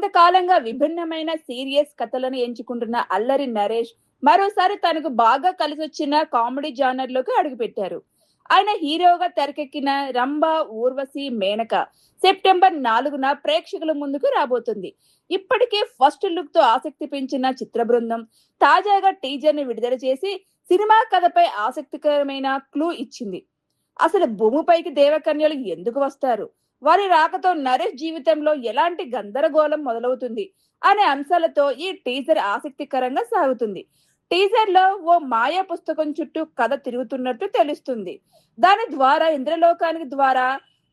కొంతకాలంగా విభిన్నమైన సీరియస్ కథలను ఎంచుకుంటున్న అల్లరి నరేష్ మరోసారి తనకు బాగా కలిసొచ్చిన కామెడీ జానర్ లోకి అడుగుపెట్టారు. ఆయన హీరోగా తెరకెక్కిన రంభ ఊర్వశి మేనక సెప్టెంబర్ 4న ప్రేక్షకుల ముందుకు రాబోతుంది. ఇప్పటికే ఫస్ట్ లుక్ తో ఆసక్తి పెంచిన చిత్ర బృందం తాజాగా టీజర్ ని విడుదల చేసి సినిమా కథపై ఆసక్తికరమైన క్లూ ఇచ్చింది. అసలు భూమిపైకి దేవకన్యలు ఎందుకు వస్తారు, వారి రాకతో నరేష్ జీవితంలో ఎలాంటి గందరగోళం మొదలవుతుంది అనే అంశాలతో ఈ టీజర్ ఆసక్తికరంగా సాగుతుంది. టీజర్ లో ఓ మాయా పుస్తకం చుట్టూ కథ తిరుగుతున్నట్టు తెలుస్తుంది. దాని ద్వారా ఇంద్రలోకానికి ద్వారా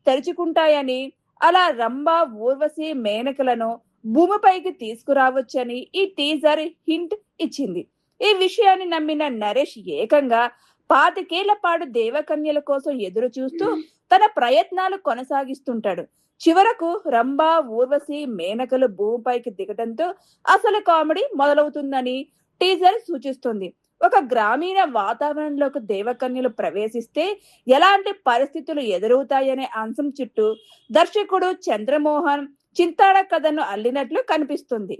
తెరుచుకుంటాయని, అలా రంభ ఊర్వశి మేనకలను భూమిపైకి తీసుకురావచ్చని ఈ టీజర్ హింట్ ఇచ్చింది. ఈ విషయాన్ని నమ్మిన నరేష్ ఏకంగా 25 పాటు దేవకన్యల కోసం ఎదురు చూస్తూ తన ప్రయత్నాలు కొనసాగిస్తుంటాడు. చివరకు రంభ ఊర్వశి మేనకలు భూమిపైకి దిగడంతో అసలు కామెడీ మొదలవుతుందని టీజర్ సూచిస్తుంది. ఒక గ్రామీణ వాతావరణంలోకి దేవకన్యలు ప్రవేశిస్తే ఎలాంటి పరిస్థితులు ఎదురవుతాయనే అంశం చుట్టూ దర్శకుడు చంద్రమోహన్ చింతాడ కథను అల్లినట్లు కనిపిస్తుంది.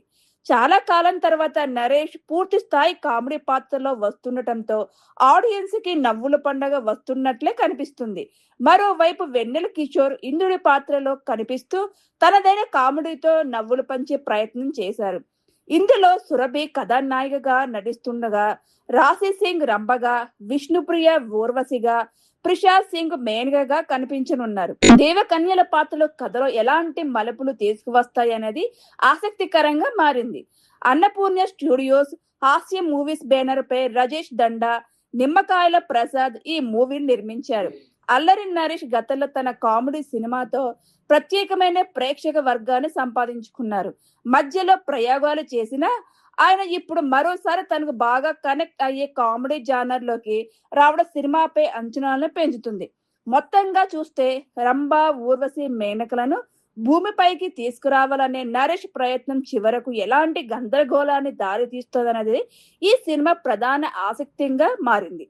చాలా కాలం తర్వాత నరేష్ పూర్తి స్థాయి కామెడీ పాత్రలో వస్తుండటంతో ఆడియన్స్ కి నవ్వుల పండగ వస్తున్నట్లే కనిపిస్తుంది. మరోవైపు వెన్నెల కిషోర్ ఇంద్రుడి పాత్రలో కనిపిస్తూ తనదైన కామెడీతో నవ్వులు పంచే ప్రయత్నం చేశారు. ఇందులో సురభి కథానాయికగా నటిస్తుండగా రాశి సింగ్ రంభగా, విష్ణుప్రియ ఊర్వశిగా, ప్రశాంత్ సింగ్ మేనకగా కనిపించనున్నారు. దేవకన్యల పాత్రలో కథలో ఎలాంటి మలుపులు తీసుకువస్తాయనేది ఆసక్తికరంగా మారింది. అన్నపూర్ణ స్టూడియోస్ హాస్య మూవీస్ బ్యానర్ పై రాజేష్ దండా, నిమ్మకాయల ప్రసాద్ ఈ మూవీని నిర్మించారు. అల్లరి నరేష్ గతంలో తన కామెడీ సినిమాతో ప్రత్యేకమైన ప్రేక్షక వర్గాన్ని సంపాదించుకున్నారు. మధ్యలో ప్రయోగాలు చేసిన ఆయన ఇప్పుడు మరోసారి తనకు బాగా కనెక్ట్ అయ్యే కామెడీ జానర్ లోకి రావడం సినిమాపై అంచనాలను పెంచుతుంది. మొత్తంగా చూస్తే రంభ ఊర్వశి మేనకలను భూమిపైకి తీసుకురావాలనే నరేష్ ప్రయత్నం చివరకు ఎలాంటి గందరగోళాన్ని దారి తీస్తుందన్నది ఈ సినిమా ప్రధాన ఆసక్తిగా మారింది.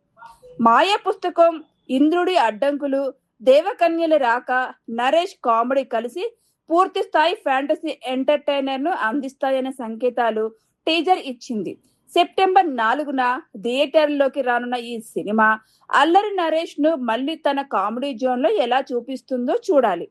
మాయా పుస్తకం, ఇంద్రుడి అడ్డంకులు, దేవకన్యల రాక, నరేష్ కామెడీ కలిసి పూర్తి స్థాయి ఫ్యాంటసీ ఎంటర్టైనర్ ను అందిస్తాయనే సంకేతాలు టీజర్ ఇచ్చింది. సెప్టెంబర్ 4న థియేటర్లోకి రానున్న ఈ సినిమా అల్లరి నరేష్ ను మళ్ళీ తన కామెడీ జోన్ లో ఎలా చూపిస్తుందో చూడాలి.